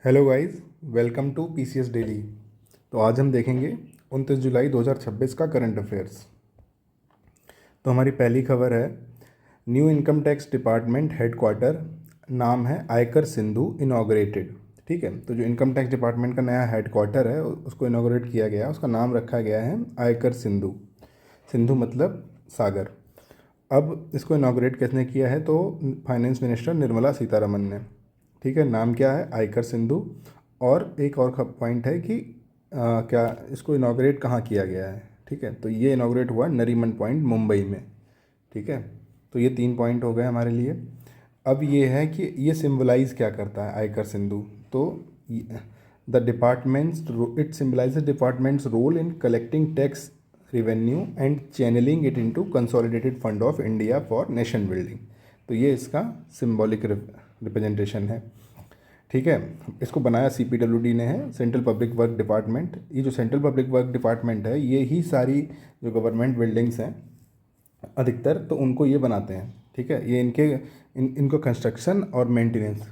Hello guys, welcome to PCS daily. तो आज हम देखेंगे 29 जुलाई 2026 का करंट अफेयर्स। तो हमारी पहली खबर है, new income tax department headquarter नाम है आयकर सिंधु इनॉग्रेटेड। ठीक है, तो जो इनकम टैक्स डिपार्टमेंट का नया हेडक्वार्टर है उसको इनॉग्रेट किया गया, उसका नाम रखा गया है आयकर सिंधु। सिंधु मतलब सागर। अब इसको इनॉग्रेट किसने किया है? तो फाइनेंस मिनिस्टर निर्मला सीतारमन ने। ठीक है, नाम क्या है? आयकर सिंधु। और एक और पॉइंट है कि क्या इसको इनॉग्रेट कहाँ किया गया है। ठीक है, तो ये इनॉग्रेट हुआ नरीमन पॉइंट मुंबई में। ठीक है, तो ये 3 पॉइंट हो गए हमारे लिए। अब ये है कि ये सिंबलाइज क्या करता है आयकर सिंधु। तो the departments it symbolise departments role in collecting tax revenue and channelling it into consolidated fund of India for nation building. तो ये इसका सिंबॉलिक रिप्रेजेंटेशन है। ठीक है, इसको बनाया सीपीडब्ल्यूडी ने है, सेंट्रल पब्लिक वर्क डिपार्टमेंट। ये जो सेंट्रल पब्लिक वर्क डिपार्टमेंट है, ये ही सारी जो गवर्नमेंट बिल्डिंग्स हैं अधिकतर, तो उनको ये बनाते हैं। ठीक है, ये इनको कंस्ट्रक्शन और मेंटेनेंस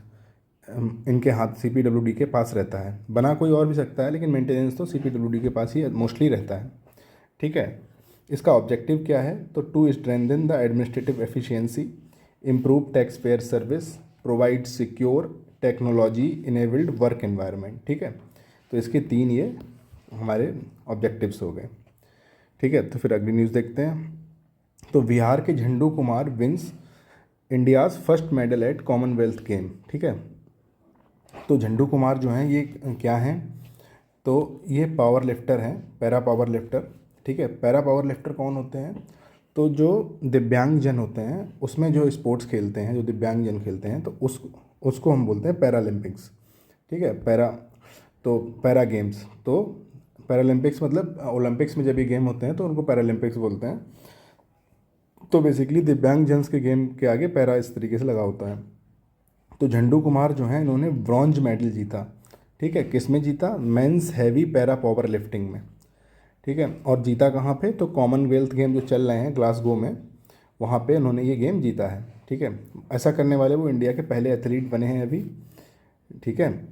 इनके हाथ सीपीडब्ल्यूडी के पास रहता है। बना कोई और भी सकता है, लेकिन मेंटेनेंस तो सीपीडब्ल्यूडी के पास ही मोस्टली रहता है। ठीक है, इसका ऑब्जेक्टिव क्या है? तो to strengthen the administrative efficiency, improve tax payer service, provide secure technology enabled work environment. ठीक है, तो इसके 3 ये हमारे ऑब्जेक्टिव्स हो गए। ठीक है, तो फिर अगली न्यूज़ देखते हैं। तो बिहार के Jhandu Kumar wins India's first medal at Commonwealth game. ठीक है, तो झंडू कुमार जो हैं ये क्या हैं? तो ये पावर लिफ्टर हैं, पैरा पावर लिफ्टर। ठीक है, पैरा पावर लिफ्टर कौन होते हैं? तो जो दिव्यांगजन होते हैं, उसमें जो स्पोर्ट्स खेलते हैं, जो दिव्यांगजन खेलते हैं, तो उसको हम बोलते हैं पैरालंपिक्स। ठीक है, पैरा गेम्स। तो पैरालंपिक्स मतलब ओलंपिक्स में जब ये गेम होते हैं तो उनको पैरालंपिक्स बोलते हैं। तो बेसिकली दिव्यांगजन्स के गेम के आगे पैरा इस तरीके से लगा होता है। तो झंडू कुमार जो हैं इन्होंने ब्रॉन्ज मेडल जीता। ठीक है, किस में जीता? Men's heavy para power lifting में। ठीक है, और जीता कहाँ पे? तो कॉमनवेल्थ गेम जो चल रहे हैं ग्लासगो में, वहाँ पे उन्होंने ये गेम जीता है। ठीक है, ऐसा करने वाले वो इंडिया के पहले एथलीट बने हैं अभी। ठीक है,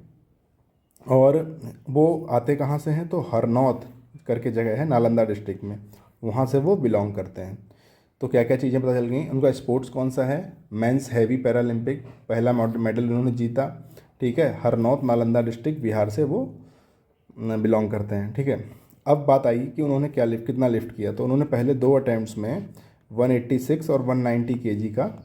और वो आते कहाँ से हैं? तो हरनौत करके जगह है नालंदा डिस्ट्रिक्ट में, वहाँ से वो बिलोंग करते हैं। तो क्या क्या चीज़ें पता चल गई। उनका स्पोर्ट्स कौन सा है? मेंस हैवी पैरालंपिक, पहला मेडल उन्होंने जीता। ठीक है, हरनौत नालंदा डिस्ट्रिक्ट बिहार से वो बिलोंग करते हैं। ठीक है, अब बात आई कि उन्होंने कितना लिफ्ट किया। तो उन्होंने पहले 2 अटैम्प्ट्स में 186 और 190 केजी का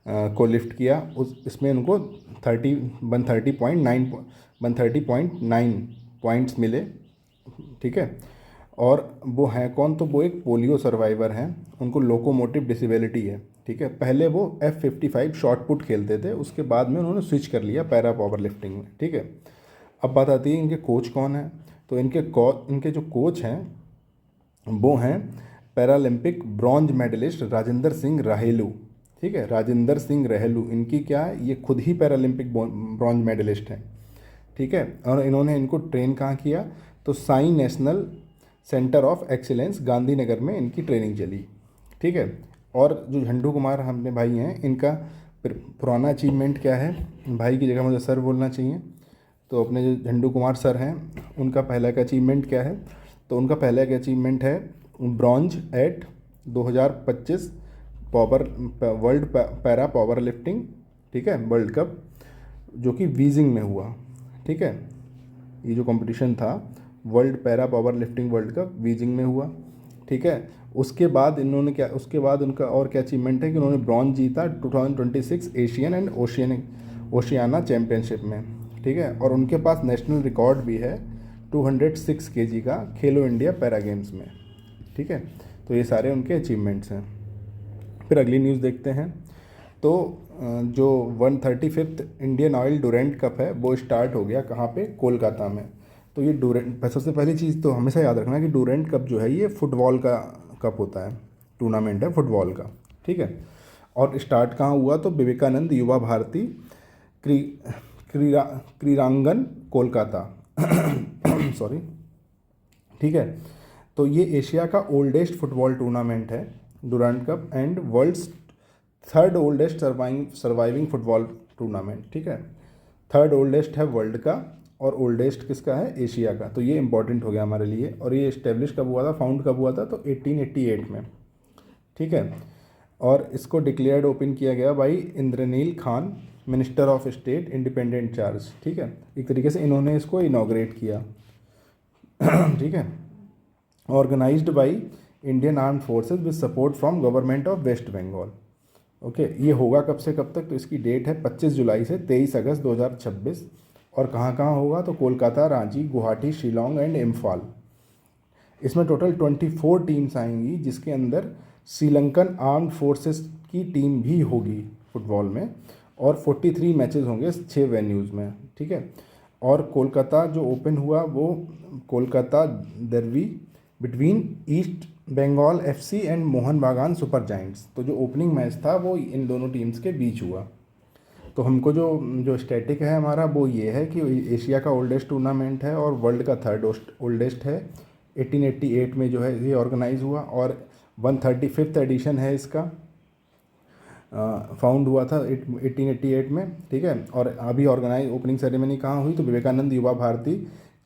को लिफ्ट किया। उस इसमें उनको 130.9 पॉइंट्स मिले। ठीक है, और वो हैं कौन? तो वो एक पोलियो सर्वाइवर हैं, उनको लोकोमोटिव डिसेबिलिटी है। ठीक है, पहले वो F55 शॉट पुट खेलते थे, उसके बाद में उन्होंने स्विच कर लिया पैरा पावर लिफ्टिंग में। ठीक है, अब बात आती है इनके कोच कौन है। तो इनके जो कोच हैं वो हैं Paralympic bronze medallist Rajendra Singh Rahelu. ठीक है, राजेंद्र सिंह राहेलू इनकी क्या है? ये खुद ही पैरालंपिक ब्रॉन्ज मेडलिस्ट हैं। ठीक है, और इन्होंने इनको ट्रेन कहाँ किया? तो Sai national centre of excellence Gandhinagar में इनकी ट्रेनिंग चली। ठीक है, और जो झंडू कुमार हमने भाई हैं, इनका पुराना अचीवमेंट क्या है? भाई की जगह मुझे सर बोलना चाहिए। तो अपने जो झंडू कुमार सर हैं, उनका पहला का अचीवमेंट क्या है? तो उनका पहला का अचीवमेंट है bronze at 2025 power world para power lifting. ठीक है, वर्ल्ड कप जो कि बीजिंग में हुआ। ठीक है, ये जो कंपटीशन था world para power lifting world cup Beijing में हुआ। ठीक है, उसके बाद उनका और क्या अचीवमेंट है कि उन्होंने ब्रॉन्ज जीता 2026 एशियन एंड ओशियाना चैम्पियनशिप में। ठीक है, और उनके पास नेशनल रिकॉर्ड भी है 206 केजी का खेलो इंडिया पैरा गेम्स में। ठीक है, तो ये सारे उनके अचीवमेंट्स हैं। फिर अगली न्यूज़ देखते हैं। तो जो 135th इंडियन ऑयल डुरेंट कप है वो स्टार्ट हो गया कहाँ पे? कोलकाता में। तो ये सबसे पहली चीज़ तो हमेशा याद रखना कि डुरेंट कप जो है ये फुटबॉल का कप होता है, टूर्नामेंट है फुटबॉल का। ठीक है, और स्टार्ट कहाँ हुआ? तो विवेकानंद युवा भारती क्री क्रीड़ांगन कोलकाता सॉरी। ठीक है, तो ये एशिया का ओल्डेस्ट फुटबॉल टूर्नामेंट है Durand cup and world's 3rd oldest surviving football tournament. ठीक है, थर्ड ओल्डेस्ट है वर्ल्ड का, और ओल्डेस्ट किसका है, एशिया का। तो ये इंपॉर्टेंट हो गया हमारे लिए। और ये इस्टेब्लिश कब हुआ था, फाउंड कब हुआ था, तो 1888 में, ठीक है। और इसको डिक्लेयर्ड ओपन किया गया by Indranil Khan, minister of state, independent charge, ठीक है। एक तरीके से इन्होंने इसको इनॉग्रेट किया, ठीक है। Organised by Indian armed forces with support from government of West Bengal. Okay, ये होगा कब से कब तक, तो इसकी डेट है 25 जुलाई से 23 अगस्त 2026। और कहाँ कहाँ होगा, तो कोलकाता, रांची, गुवाहाटी, शिलोंग एंड इम्फाल। इसमें टोटल 24 टीम्स आएंगी, जिसके अंदर श्रीलंकन आर्म्ड फोर्सेस की टीम भी होगी फुटबॉल में, और 43 मैचेस होंगे 6 वेन्यूज़ में, ठीक है। और कोलकाता जो ओपन हुआ वो Kolkata derby between East Bengal FC and Mohun Bagan super giants. तो जो ओपनिंग मैच था वो इन दोनों टीम्स के बीच हुआ। तो हमको जो जो स्टैटिक है हमारा वो ये है कि एशिया का ओल्डेस्ट टूर्नामेंट है और वर्ल्ड का थर्ड ओल्डेस्ट है। 1888 में जो है ये ऑर्गेनाइज हुआ, और 135th एडिशन है इसका, फाउंड हुआ था 1888 में, ठीक है। और अभी ऑर्गेनाइज ओपनिंग सेरेमनी कहाँ हुई, तो विवेकानंद युवा भारती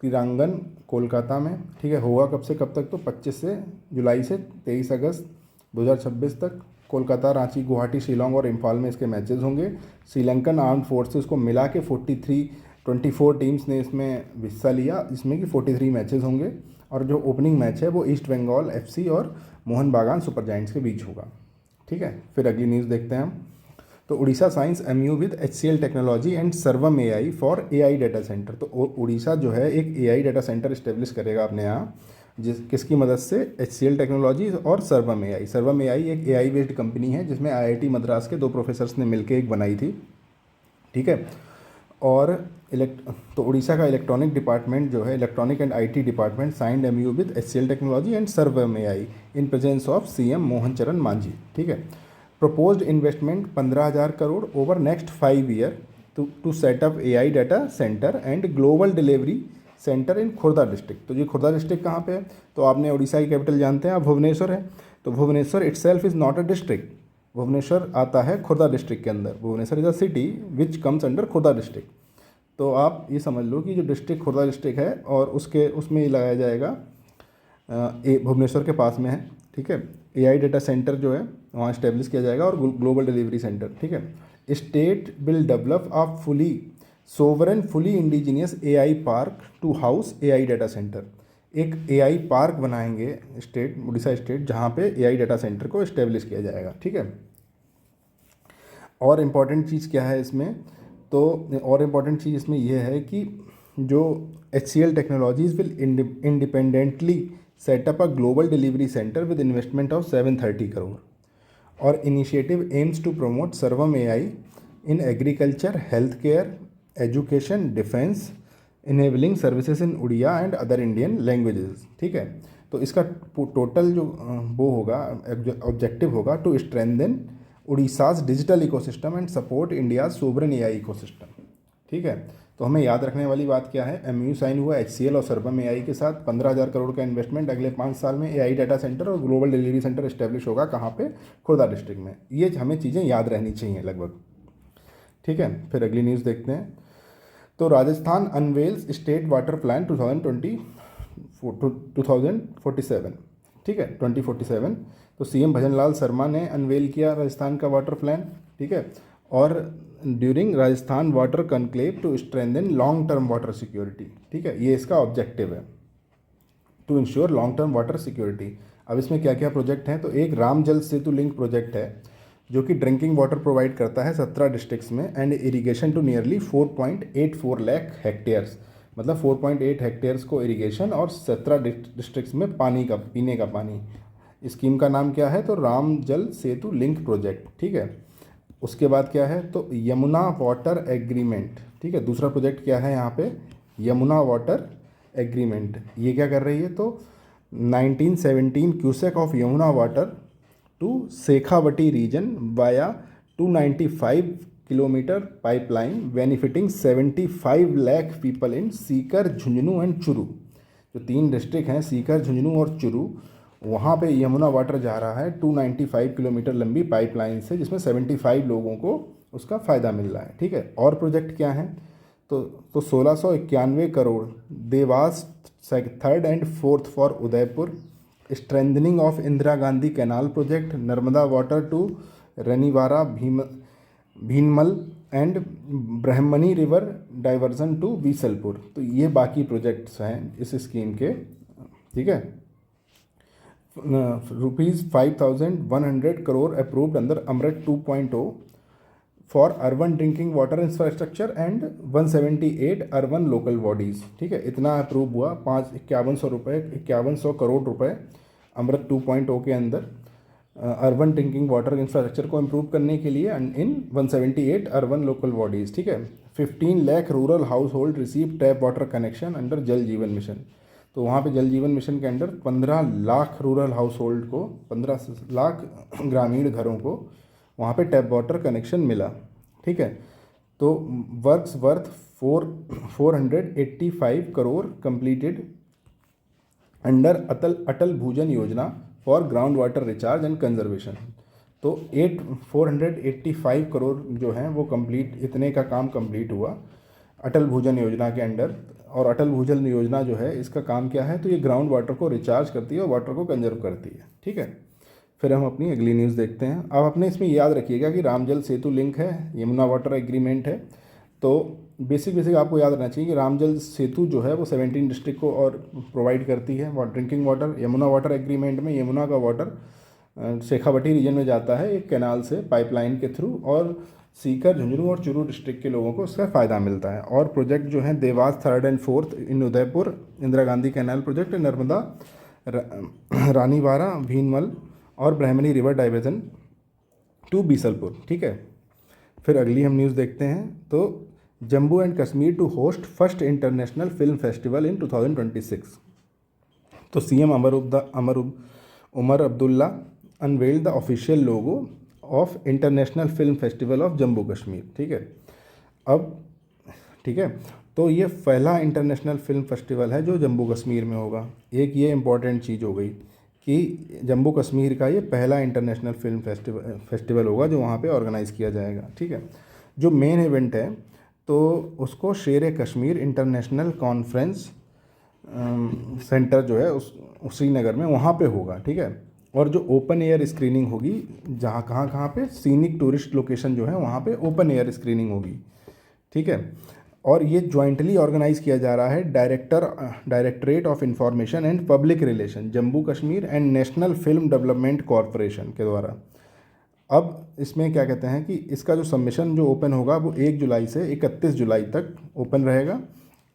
क्रीड़ांगन कोलकाता में, ठीक है। होगा कब से कब तक, तो 25 जुलाई से 23 अगस्त 2026 तक। कोलकाता, रांची, गुवाहाटी, शिलोंग और इम्फाल में इसके मैचेस होंगे। श्रीलंकन आर्म्ड फोर्सेस को मिला के 24 टीम्स ने इसमें हिस्सा लिया, इसमें कि 43 मैचेस होंगे। और जो ओपनिंग मैच है वो ईस्ट बंगाल एफसी और मोहन बागान सुपर जायंट्स के बीच होगा, ठीक है। फिर अगली न्यूज़ देखते हैं हम। तो Orissa science MU with HCL technology and Sarvam AI for AI data centre. तो उड़ीसा जो है एक AI डाटा सेंटर इस्टेब्लिश करेगा अपने यहाँ, किसकी मदद से, HCL टेक्नोलॉजी और सर्वम AI। सर्वम AI एक AI बेस्ड कंपनी है जिसमें IIT मद्रास के 2 प्रोफेसर्स ने मिलकर एक बनाई थी, ठीक है। और तो उड़ीसा का इलेक्ट्रॉनिक डिपार्टमेंट जो है, electronic and IT department signed MOU with HCL technology and Sarvam AI in presence of CM Mohan Charan Majhi, ठीक है। Proposed investment 15,000 crore over next 5 year to set up AI data centre and global delivery centre in Khurda district. तो ये Khurda district कहाँ पे है, तो आपने उड़ीसा की कैपिटल जानते हैं आप, भुवनेश्वर है। तो Bhubaneswar itself is not a district, Bhubaneswar आता है खुर्दा डिस्ट्रिक्ट के अंदर। Bhubaneswar is a city which comes under Khurda district. तो आप ये समझ लो कि जो डिस्ट्रिक्ट खुर्दा डिस्ट्रिक्ट है और उसमें लगाया जाएगा, भुवनेश्वर के पास में है, ठीक है। AI डाटा सेंटर जो है वहाँ इस्टेब्लिश किया जाएगा और ग्लोबल डिलीवरी सेंटर, ठीक है। State will develop a fully sovereign fully indigenous AI park to house AI data centre. एक AI पार्क बनाएंगे स्टेट, उड़ीसा स्टेट, जहाँ पे AI डाटा सेंटर को इस्टेब्लिश किया जाएगा, ठीक है। और इम्पॉर्टेंट चीज़ क्या है इसमें, तो और इम्पॉर्टेंट चीज़ इसमें यह है कि जो HCL technologies will independently set up a global delivery centre with investment of 730 crore. और initiative aims to promote Sarvam AI in agriculture, health care, education, defence, enabling services in Oriya and other Indian languages, ठीक है। तो इसका टोटल जो वो होगा, objective होगा to strengthen Odisha's digital ecosystem and support India sovereign AI ecosystem, ठीक है। तो हमें याद रखने वाली बात क्या है, MOU साइन हुआ HCL और सर्वम AI के साथ, 15,000 करोड़ का इन्वेस्टमेंट, अगले 5 साल में AI डाटा सेंटर और ग्लोबल डिलीवरी सेंटर इस्टेब्लिश होगा, कहाँ पे, खुर्दा डिस्ट्रिक्ट में। ये हमें चीज़ें याद रहनी चाहिए लगभग, ठीक है। फिर अगली न्यूज़ देखते हैं। तो Rajasthan unveils state water plan 2047, ठीक है, 2047। तो CM भजनलाल शर्मा ने अनवेल किया राजस्थान का वाटर प्लान, ठीक है। और during Rajasthan water conclave to strengthen long term water security, ठीक है, ये इसका ऑब्जेक्टिव है, to ensure long term water security. अब इसमें क्या क्या प्रोजेक्ट हैं, तो एक राम जल सेतु लिंक प्रोजेक्ट है जो कि ड्रिंकिंग वाटर प्रोवाइड करता है 17 डिस्ट्रिक्ट्स में, and irrigation to nearly 4.84 lakh hectares, मतलब 4.8 हेक्टेयर्स को इरीगेशन और 17 डिस्ट्रिक्ट्स में पानी का, पीने का पानी। स्कीम का नाम क्या है, तो राम जल सेतु लिंक प्रोजेक्ट, ठीक है। उसके बाद क्या है, तो यमुना वाटर एग्रीमेंट, ठीक है। दूसरा प्रोजेक्ट क्या है यहाँ पे, यमुना वाटर एग्रीमेंट। ये क्या कर रही है, तो 1917 cusec of Yamuna water to Shekhawati region via 295 kilometre pipeline benefiting 75 lakh people in Sikar, Jhunjhunu and Churu. जो 3 डिस्ट्रिक्ट हैं सीकर, झुंझुनू और चुरू, वहाँ पे यमुना वाटर जा रहा है 295 किलोमीटर लंबी पाइपलाइन से, जिसमें 75 लोगों को उसका फ़ायदा मिल रहा है, ठीक है। और प्रोजेक्ट क्या है, तो 1691 crore. Dewas third and fourth for Udaipur. Strengthening of Indira Gandhi canal project, Narmada water to Raniwara Bhinmal and Brahmani river diversion to Bisalpur. तो ये बाकी प्रोजेक्ट्स हैं इस स्कीम के, ठीक है। ₹5,100 crore approved under Amrut 2.0 for urban drinking water infrastructure and 178 urban local bodies, ठीक है। इतना अप्रूव हुआ। 5100 करोड़ रुपए अमृत 2.0 के अंदर अर्बन ड्रिंकिंग वाटर इंफ्रास्ट्रक्चर को इम्प्रूव करने के लिए इन 178 अर्बन लोकल बॉडीज़, ठीक है। 15 lakh rural house hold receive tap water connection under जल जीवन मिशन। तो वहाँ पे जल जीवन मिशन के under 15 lakh rural house hold को, 15 लाख ग्रामीण घरों को वहाँ पे टैप वाटर कनेक्शन मिला, ठीक है। तो works worth 485 crore completed under Atal Bhujal Yojana for ground water recharge and conservation. तो 485 करोड़ जो हैं वो कंप्लीट, इतने का काम कंप्लीट हुआ अटल भूजल योजना के अंडर। और अटल भूजल योजना जो है इसका काम क्या है, तो ये ग्राउंड वाटर को रिचार्ज करती है और वाटर को कंजर्व करती है, ठीक है। फिर हम अपनी अगली न्यूज़ देखते हैं। अब अपने इसमें याद रखिएगा कि रामजल सेतु लिंक है, यमुना वाटर एग्रीमेंट है। तो बेसिक आपको याद रखना चाहिए कि रामजल सेतु जो है वो 17 डिस्ट्रिक्ट को और प्रोवाइड करती है drinking water. Yamuna water agreement में यमुना का वाटर शेखावटी रीजन में जाता है एक कैनाल से पाइपलाइन के थ्रू, और सीकर, झुंझुनू और चुरू डिस्ट्रिक्ट के लोगों को उसका फ़ायदा मिलता है। और प्रोजेक्ट जो है Dewas third and fourth in Udaipur, Indira Gandhi canal project, Narmada Raniwara Bhinmal और Brahmani river diversion to Bisalpur, ठीक है। फिर अगली हम न्यूज़ देखते हैं। तो Jammu and Kashmir to host first international film festival in 2026। तो CM Omar Abdullah unveiled the official logo of international film festival of Jammu Kashmir, ठीक है। अब ठीक है, तो ये पहला इंटरनेशनल फिल्म फेस्टिवल है जो जम्मू कश्मीर में होगा। एक ये इम्पॉर्टेंट चीज़ हो गई कि जम्मू कश्मीर का ये पहला इंटरनेशनल फिल्म फेस्टिवल होगा जो वहाँ पे ऑर्गेनाइज़ किया जाएगा, ठीक है। जो मेन इवेंट है तो उसको शेर कश्मीर इंटरनेशनल कॉन्फ्रेंस सेंटर जो है उस श्रीनगर में वहाँ पे होगा, ठीक है। और जो ओपन एयर स्क्रीनिंग होगी, जहाँ कहाँ पे सीनिक टूरिस्ट लोकेशन जो है वहाँ पे ओपन एयर स्क्रीनिंग होगी, ठीक है। और ये जॉइंटली ऑर्गेनाइज किया जा रहा है directorate of information and public relation Jammu Kashmir and national film development corporation के द्वारा। अब इसमें क्या कहते हैं कि इसका जो सबमिशन जो ओपन होगा वो 1 जुलाई से 31 जुलाई तक ओपन रहेगा।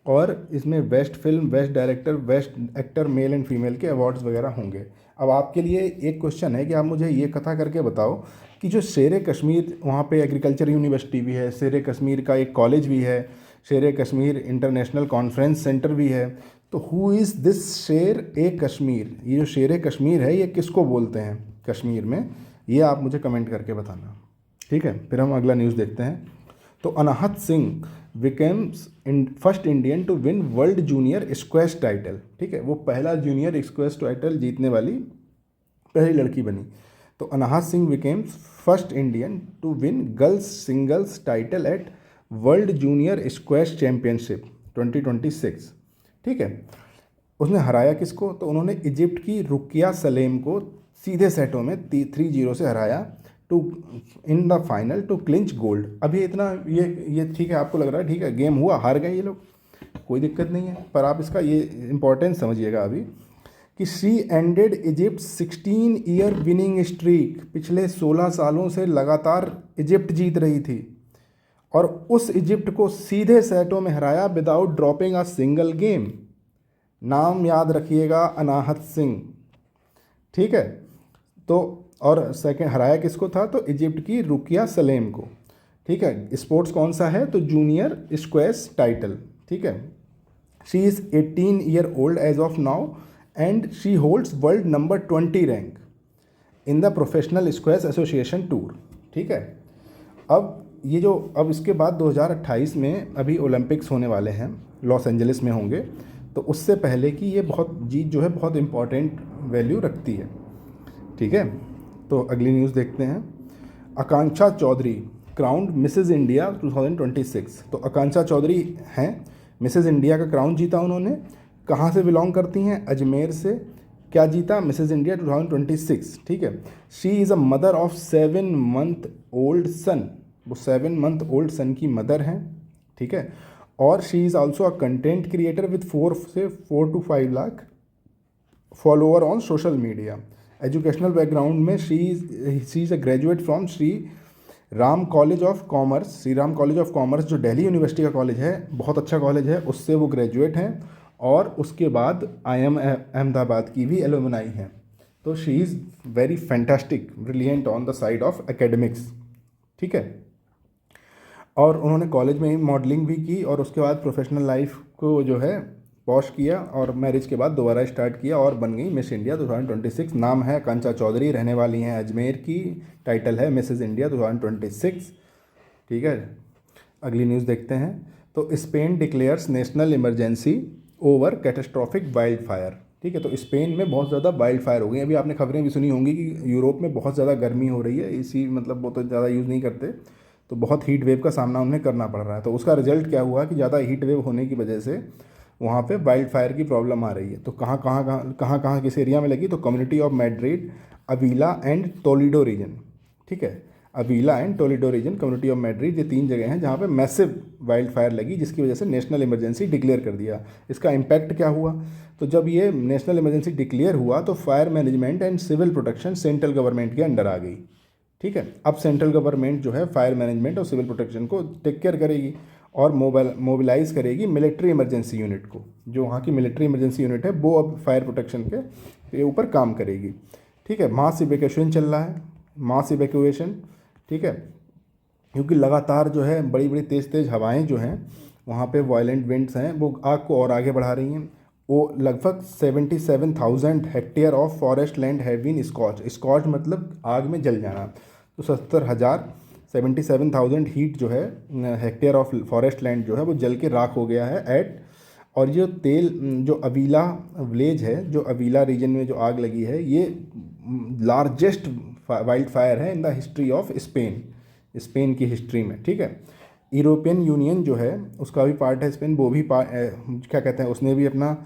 और इसमें best film, best director, best actor male and female के अवार्ड्स वगैरह होंगे। अब आपके लिए एक क्वेश्चन है कि आप मुझे ये कथा करके बताओ कि जो शेर कश्मीर, वहाँ पे एग्रीकल्चर यूनिवर्सिटी भी है, शेर कश्मीर का एक कॉलेज भी है, शेर कश्मीर इंटरनेशनल कॉन्फ्रेंस सेंटर भी है, तो हु इज़ दिस शेर ए कश्मीर? ये जो शेर कश्मीर है ये किसको बोलते हैं कश्मीर में, ये आप मुझे कमेंट करके बताना, ठीक है। फिर हम अगला न्यूज़ देखते हैं। तो Anahat Singh becomes first Indian to win world junior squash title, ठीक है। वो पहला जूनियर स्क्वैश टाइटल जीतने वाली पहली लड़की बनी। तो Anahat Singh becomes first Indian to win girls singles title at world junior squash championship 2026, ठीक है। उसने हराया किसको? तो उन्होंने इजिप्ट की रुकिया सलेम को सीधे सेटों में 3-0 से हराया to in the final to clinch gold. अभी इतना ये ठीक है, आपको लग रहा है ठीक है गेम हुआ, हार गए ये लोग, कोई दिक्कत नहीं है, पर आप इसका ये इंपॉर्टेंस समझिएगा अभी कि she ended Egypt 16 year winning streak. पिछले 16 सालों से लगातार इजिप्ट जीत रही थी और उस इजिप्ट को सीधे सेटों में हराया without dropping a single game. नाम याद रखिएगा, अनाहत सिंह, ठीक है। तो और सेकंड हराया किसको था? तो इजिप्ट की रुकिया सलेम को, ठीक है। स्पोर्ट्स कौन सा है? तो जूनियर स्क्वैश टाइटल, ठीक है। She is 18 year old age of now and she holds world number 20 rank in the professional squash association tour, ठीक है। अब इसके बाद 2028 में अभी ओलंपिक्स होने वाले हैं, लॉस एंजलिस में होंगे, तो उससे पहले की ये बहुत जीत जो है बहुत इम्पॉर्टेंट वैल्यू रखती है, ठीक है। तो अगली न्यूज़ देखते हैं। आकांक्षा चौधरी क्राउंड मिसेज इंडिया 2026। तो आकांक्षा चौधरी हैं, मिसेज इंडिया का क्राउन जीता उन्होंने। कहाँ से बिलोंग करती हैं? अजमेर से। क्या जीता? मिसेज इंडिया 2026, ठीक है। She is a mother of 7 month old son, वो 7 मंथ ओल्ड सन की मदर हैं, ठीक है। और she is also a content creator with 4 to 5 lakh follower on social media. Educational background में she is a graduate from Shri Ram college of commerce, Shri Ram college of commerce जो Delhi university का college है, बहुत अच्छा कॉलेज है, उससे वो ग्रेजुएट हैं। और उसके बाद IIM अहमदाबाद की भी एलुमनाई हैं। तो she is very fantastic, brilliant on the side of academics, ठीक है। और उन्होंने कॉलेज में ही मॉडलिंग भी की और उसके बाद प्रोफेशनल लाइफ को जो है पॉश किया और मैरिज के बाद दोबारा स्टार्ट किया और बन गई मिस इंडिया 2026। नाम है आकांक्षा चौधरी, रहने वाली हैं अजमेर की, टाइटल है मिसेज इंडिया 2026, ठीक है। अगली न्यूज़ देखते हैं। तो Spain declares national emergency over catastrophic wild fire, ठीक है। तो स्पेन में बहुत ज़्यादा वाइल्ड फायर हो गई। अभी आपने खबरें भी सुनी होंगी कि यूरोप में बहुत ज़्यादा गर्मी हो रही है, इसी मतलब वो तो ज़्यादा यूज़ नहीं करते, तो बहुत हीट वेव का सामना उन्हें करना पड़ रहा है। तो उसका रिजल्ट क्या हुआ कि ज़्यादा हीट वेव होने की वजह से वहाँ पे वाइल्ड फायर की प्रॉब्लम आ रही है। तो कहाँ किस एरिया में लगी? तो community of Madrid, Avila and Toledo region, ठीक है। Avila and Toledo region, community of Madrid, ये 3 जगह हैं जहाँ पे मैसिव वाइल्ड फायर लगी, जिसकी वजह से नेशनल इमरजेंसी डिक्लेयर कर दिया। इसका इम्पैक्ट क्या हुआ? तो जब ये नेशनल इमरजेंसी डिक्लेयर हुआ तो fire management and civil protection central government के अंडर आ गई, ठीक है। अब सेंट्रल गवर्नमेंट जो है फायर मैनेजमेंट और सिविल प्रोटेक्शन को टेक केयर करेगी और मोबिलाइज करेगी मिलिट्री इमरजेंसी यूनिट को। जो वहाँ की मिलिट्री इमरजेंसी यूनिट है वो अब फायर प्रोटेक्शन के ऊपर काम करेगी, ठीक है। मास इवैक्यूएशन चल रहा है, मास इवैक्यूएशन, ठीक है, क्योंकि लगातार जो है बड़ी बड़ी तेज़ हवाएं जो हैं वहाँ पे वायलेंट विंड्स हैं, वो आग को और आगे बढ़ा रही हैं। वो लगभग 77,000 hectare of forest land have been scorched मतलब आग में जल जाना। तो 77,000 हीट जो है हेक्टेयर ऑफ फॉरेस्ट लैंड जो है वो जल के राख हो गया है एट। और ये तेल जो अवीला विलेज है, जो अवीला रीजन में जो आग लगी है, ये लार्जेस्ट वाइल्ड फायर है in the history of Spain की हिस्ट्री में, ठीक है। यूरोपियन यूनियन जो है उसका भी पार्ट है स्पेन, वो भी क्या कहते हैं, उसने भी अपना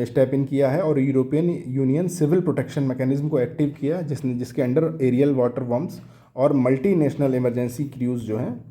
स्टेप इन किया है और European Union civil protection mechanism को एक्टिव किया, जिसके अंडर एरियल वाटर बम्स और मल्टी नेशनल इमरजेंसी क्रूज जो हैं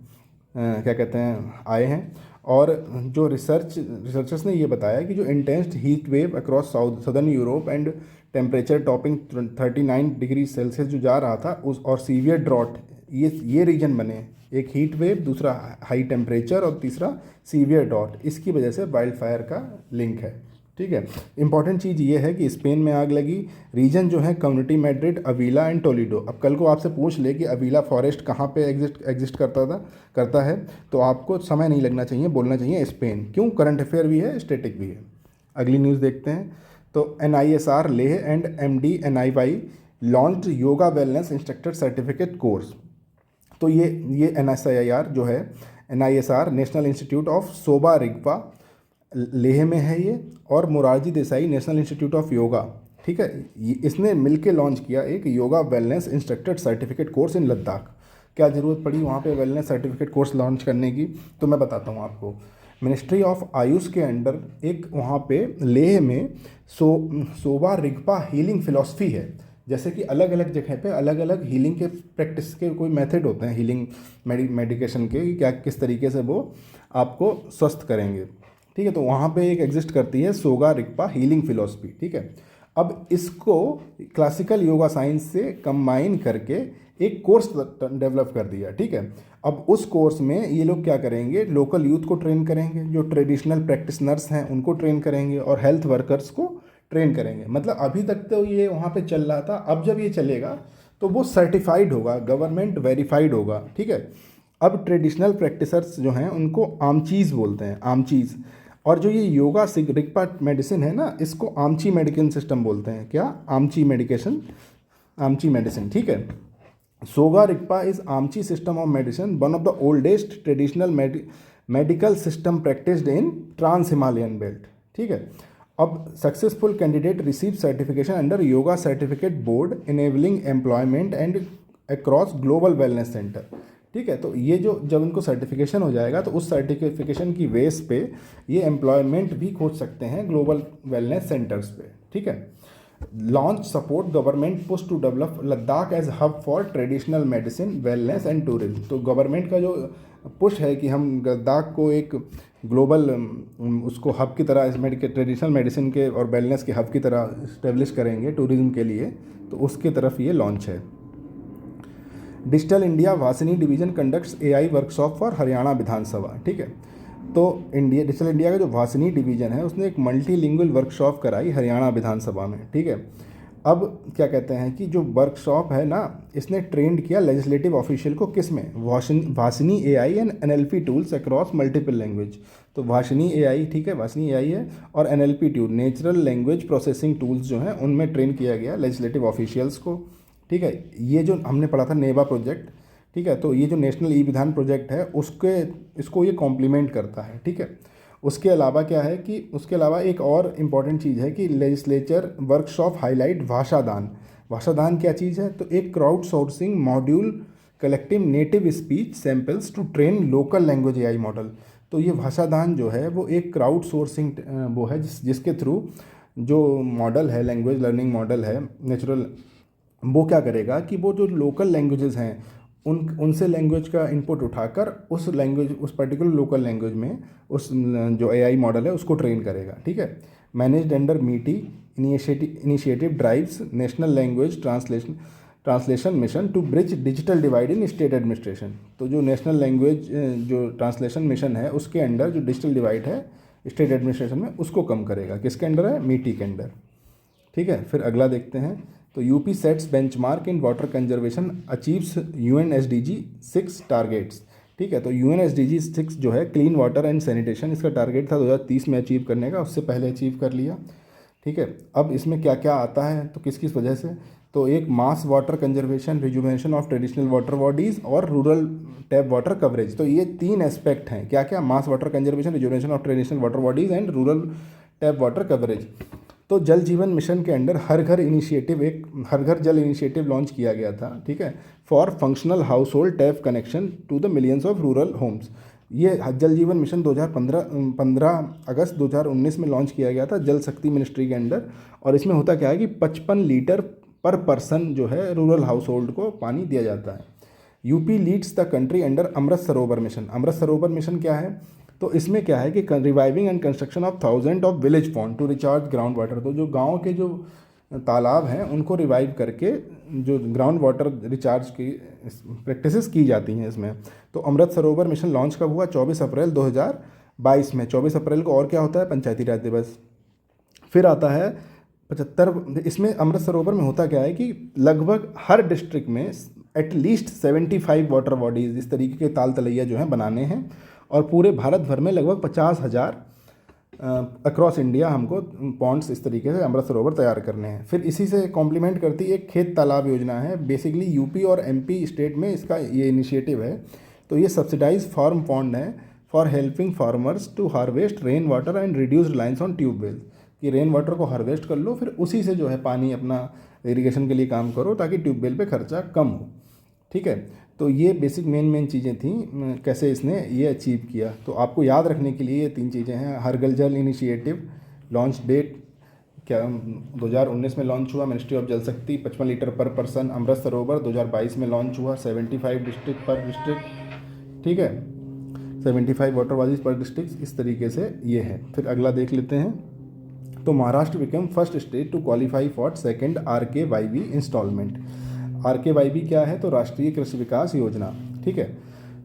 क्या कहते हैं आए हैं। और जो रिसर्चर्स ने ये बताया कि जो intense heat wave across southern Europe and temperature topping 39 degree Celsius जो जा रहा था उस और सीवियर ड्रॉट, ये रीजन बने, एक हीट वेव, दूसरा हाई टेम्परेचर और तीसरा सीवियर ड्रॉट, इसकी वजह से वाइल्ड फायर का लिंक है, ठीक है। इंपॉर्टेंट चीज़ ये है कि स्पेन में आग लगी, रीजन जो है community Madrid, Avila and Toledo. अब कल को आपसे पूछ ले कि अवीला फॉरेस्ट कहाँ पे एग्जिस्ट करता है, तो आपको समय नहीं लगना चाहिए, बोलना चाहिए स्पेन। क्यों? करंट अफेयर भी है, स्टैटिक भी है। अगली न्यूज़ देखते हैं। तो NISR Leh and MD NIY launched yoga wellness instructor certificate course. तो ये NSIR जो है, NISR नेशनल इंस्टीट्यूट ऑफ सोबा रिगपा लेह में है ये, और Morarji Desai national institute of yoga, ठीक है, इसने मिलके लॉन्च किया एक yoga wellness instructor certificate course in Ladakh. क्या ज़रूरत पड़ी वहाँ पे वेलनेस सर्टिफिकेट कोर्स लॉन्च करने की? तो मैं बताता हूँ आपको। मिनिस्ट्री ऑफ आयुष के अंडर एक वहाँ पे लेह में सोबा रिगपा हीलिंग फिलॉसफी है। जैसे कि अलग अलग जगह पे अलग अलग हीलिंग के प्रैक्टिस के कोई मेथड होते हैं, हीलिंग मेडिकेशन के, क्या किस तरीके से वो आपको स्वस्थ करेंगे, ठीक है। तो वहाँ पे एक एग्जिस्ट करती है सोगा रिगपा हीलिंग फिलॉसफी, ठीक है। अब इसको क्लासिकल योगा साइंस से कंबाइन करके एक कोर्स डेवलप कर दिया, ठीक है। अब उस कोर्स में ये लोग क्या करेंगे, लोकल यूथ को ट्रेन करेंगे, जो ट्रेडिशनल प्रैक्टिशनर्स हैं उनको ट्रेन करेंगे और हेल्थ वर्कर्स को ट्रेन करेंगे। मतलब अभी तक तो ये वहाँ पे चल रहा था, अब जब ये चलेगा तो वो सर्टिफाइड होगा, गवर्नमेंट वेरीफाइड होगा, ठीक है। अब ट्रेडिशनल प्रैक्टिसर्स जो हैं उनको आमचीज़ बोलते हैं, आमचीज़। और जो ये योगा रिगपा मेडिसिन है ना, इसको आमची मेडिकल सिस्टम बोलते हैं। क्या? आमची मेडिसिन, ठीक है। Sowa Rigpa is Amchi system of medicine, one of the oldest traditional medical system practised in trans Himalayan belt, ठीक है। अब successful candidate receive certification under yoga certificate board enabling employment and across global wellness centre, ठीक है। तो ये जो जब इनको सर्टिफिकेशन हो जाएगा तो उस सर्टिफिकेशन की बेस पे ये एम्प्लॉयमेंट भी खोज सकते हैं ग्लोबल वेलनेस सेंटर्स पे, ठीक है। Launch support government push to develop Ladakh as hub for traditional medicine wellness and tourism. तो गवर्नमेंट का जो पुश है कि हम लद्दाख को एक ग्लोबल उसको हब की तरह, इस ट्रेडिशनल मेडिसिन के और वेलनेस के हब की तरह इस्टेब्लिश करेंगे टूरिज्म के लिए, तो उसकी तरफ ये लॉन्च है। Digital India Bhashini division conducts AI workshop for Haryana Vidhan Sabha, ठीक है। तो डिजिटल इंडिया का जो वासिनी डिवीजन है उसने एक मल्टीलिंगुअल वर्कशॉप कराई हरियाणा विधानसभा में, ठीक है। अब क्या कहते हैं कि जो वर्कशॉप है ना, इसने ट्रेंड किया लेजिस्लेटिव ऑफिशियल को किस में, Bhashini AI and NLP tools across multiple language. तो वासिनी एआई, ठीक है, वासिनी एआई है, और NLP tool natural language processing tools जो हैं उनमें ट्रेन किया गया लेजिस्लेटिव ऑफिशियल्स को, ठीक है। ये जो हमने पढ़ा था नेबा प्रोजेक्ट, ठीक है, तो ये जो नेशनल ई विधान प्रोजेक्ट है इसको ये कॉम्प्लीमेंट करता है, ठीक है। उसके अलावा क्या है कि उसके अलावा एक और इम्पॉर्टेंट चीज़ है कि legislature workshop highlight Bhashadaan. Bhashadaan क्या चीज़ है, तो एक crowd sourcing module collective native speech samples to train local language AI model. तो ये भाषादान जो है वो एक क्राउड सोर्सिंग वो है जिसके थ्रू जो मॉडल है, लैंग्वेज लर्निंग मॉडल है नेचुरल, वो क्या करेगा कि वो जो लोकल लैंग्वेजेस हैं उनसे लैंग्वेज का इनपुट उठाकर उस पर्टिकुलर लोकल लैंग्वेज में उस जो एआई मॉडल है उसको ट्रेन करेगा, ठीक है। Managed under MeitY initiative drives national language translation mission to bridge digital divide in state administration. तो जो नेशनल लैंग्वेज जो ट्रांसलेशन मिशन है उसके अंडर जो डिजिटल डिवाइड है स्टेट एडमिनिस्ट्रेशन में उसको कम करेगा। किसके अंडर है, मीटी के अंडर, ठीक है। फिर अगला देखते हैं, तो UP sets benchmark in water conservation achieves UNSDG 6 targets, ठीक है। तो यूएनएसडीजी 6 जो है क्लीन वाटर एंड सैनिटेशन, इसका टारगेट था 2030 में अचीव करने का, उससे पहले अचीव कर लिया, ठीक है। अब इसमें क्या क्या आता है, तो किस किस वजह से, तो एक mass water conservation, rejuvenation of traditional water bodies और रूरल टैप वाटर कवरेज। तो ये 3 एस्पेक्ट हैं, क्या क्या, mass water conservation, rejuvenation of traditional water bodies and rural tap water coverage. तो जल जीवन मिशन के अंडर हर घर जल इनिशिएटिव लॉन्च किया गया था, ठीक है, for functional house hold tap connection to the millions of rural homes. ये जल जीवन मिशन 15 अगस्त 2019 में लॉन्च किया गया था जल शक्ति मिनिस्ट्री के अंडर। और इसमें होता क्या है कि 55 लीटर पर पर्सन जो है रूरल हाउस होल्ड को पानी दिया जाता है। UP leads the country under Amrit Sarovar mission. Amrit Sarovar mission क्या है, तो इसमें क्या है कि reviving and construction of 1000 of village pond to recharge ground water. तो जो गांव के जो तालाब हैं उनको रिवाइव करके जो ग्राउंड वाटर रिचार्ज की प्रैक्टिसेस की जाती हैं इसमें। तो अमृत सरोवर मिशन लॉन्च कब हुआ, 24 अप्रैल 2022 में। 24 अप्रैल को और क्या होता है, पंचायती राज दिवस। फिर आता है 75। इसमें अमृत सरोवर में होता क्या है कि लगभग हर डिस्ट्रिक्ट में एटलीस्ट 75 वाटर बॉडीज़ इस तरीके के ताल तलैया जो हैं बनाने हैं, और पूरे भारत भर में लगभग 50,000 अक्रॉस इंडिया हमको पॉन्ड्स इस तरीके से अमृत सरोवर तैयार करने हैं। फिर इसी से कॉम्प्लीमेंट करती एक खेत तालाब योजना है, बेसिकली यूपी और एमपी स्टेट में इसका ये इनिशिएटिव है। तो ये सब्सिडाइज फार्म पॉन्ड है for helping farmers to harvest rain water and reduce reliance on tubewell. कि रेन वाटर को हार्वेस्ट कर लो, फिर उसी से जो है पानी अपना इरिगेशन के लिए काम करो ताकि ट्यूबवेल पे खर्चा कम हो, ठीक है। तो ये बेसिक मेन चीज़ें थी, कैसे इसने ये अचीव किया। तो आपको याद रखने के लिए ये 3 चीज़ें हैं। हर घर जल इनिशिएटिव लॉन्च डेट क्या 2019 में लॉन्च हुआ, मिनिस्ट्री ऑफ जल शक्ति 55 लीटर पर पर्सन। अमृत सरोवर 2022 में लॉन्च हुआ, 75 डिस्ट्रिक्ट पर डिस्ट्रिक्ट, ठीक है, 75 वाटर बॉडीज पर डिस्ट्रिक्ट, इस तरीके से ये है। फिर अगला देख लेते हैं, तो Maharashtra become first state to qualify for second RKYB instalment. RKYB क्या है, तो राष्ट्रीय कृषि विकास योजना, ठीक है।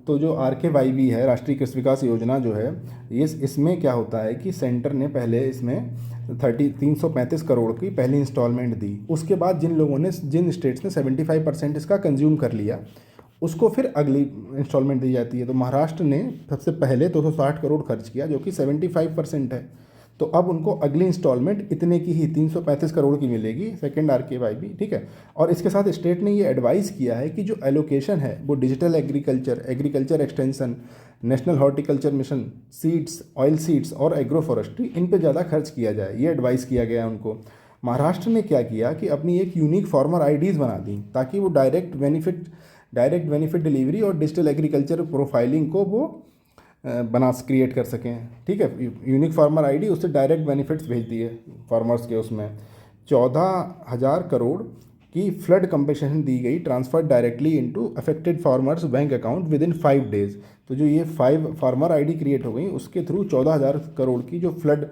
तो जो RKYB है, राष्ट्रीय कृषि विकास योजना जो है, ये इसमें क्या होता है कि सेंटर ने पहले इसमें 335 करोड़ की पहली इंस्टॉलमेंट दी। उसके बाद जिन स्टेट्स ने 75% इसका कंज्यूम कर लिया उसको फिर अगली इंस्टॉलमेंट दी जाती है। तो महाराष्ट्र ने सबसे पहले 260 करोड़ खर्च किया जो कि 75% है। तो अब उनको अगली इंस्टॉलमेंट इतने की ही 335 करोड़ की मिलेगी, सेकेंड RKYB, ठीक है। और इसके साथ स्टेट ने ये एडवाइस किया है कि जो एलोकेशन है वो digital agriculture extension, national horticulture mission, seeds, oil seeds और एग्रो फॉरेस्ट्री, इन पे ज़्यादा खर्च किया जाए, ये एडवाइस किया गया है उनको। महाराष्ट्र ने क्या किया कि अपनी एक यूनिक फार्मर IDs बना दी ताकि वो direct benefit direct benefit delivery और डिजिटल एग्रीकल्चर प्रोफाइलिंग को वो क्रिएट कर सकें। ठीक है, यूनिक फार्मर आईडी उससे डायरेक्ट बेनिफिट्स भेज दिए फार्मर्स के। उसमें 14,000 करोड़ की फ्लड कंपेंसेशन दी गई, transfer directly into affected farmers bank account with in 5 days. तो जो ये 5 फार्मर आईडी क्रिएट हो गई, उसके थ्रू 14,000 करोड़ की जो फ्लड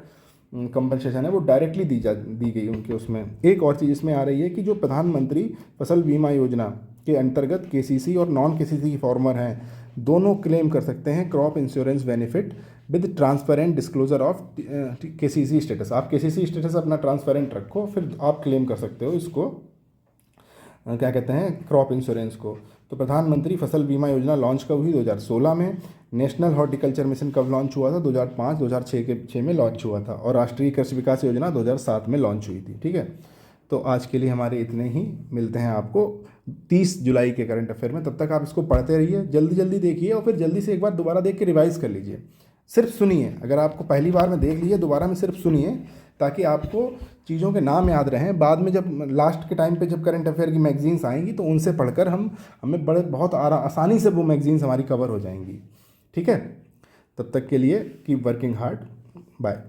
कंपनसेशन है वो डायरेक्टली दी गई उनके उसमें। एक और चीज़ इसमें आ रही है कि जो प्रधानमंत्री फसल बीमा योजना के अंतर्गत केसीसी और नॉन केसीसी फार्मर हैं, दोनों क्लेम कर सकते हैं crop insurance benefit with transparent disclosure of KCC status. आप केसीसी स्टेटस अपना ट्रांसपेरेंट रखो, फिर आप क्लेम कर सकते हो इसको, क्या कहते हैं, क्रॉप इंश्योरेंस को। तो प्रधानमंत्री फसल बीमा योजना लॉन्च कब हुई? 2016 में। नेशनल हॉर्टिकल्चर मिशन कब लॉन्च हुआ था? 2005-2006 में लॉन्च हुआ था। और राष्ट्रीय कृषि विकास योजना 2007 में लॉन्च हुई थी। ठीक है, तो आज के लिए हमारे इतने ही। मिलते हैं आपको 30 जुलाई के करंट अफेयर में। तब तक आप इसको पढ़ते रहिए, जल्दी जल्दी देखिए और फिर जल्दी से एक बार दोबारा देख के रिवाइज़ कर लीजिए। सिर्फ सुनिए, अगर आपको पहली बार में देख लीजिए, दोबारा में सिर्फ सुनिए, ताकि आपको चीज़ों के नाम याद रहें। बाद में जब लास्ट के टाइम पे जब करंट अफेयर की मैगजीन्स आएंगी तो उनसे पढ़कर हमें बहुत आसानी से वो मैगजीन्स हमारी कवर हो जाएंगी। ठीक है, तब तक के लिए कीप वर्किंग हार्ड। बाय।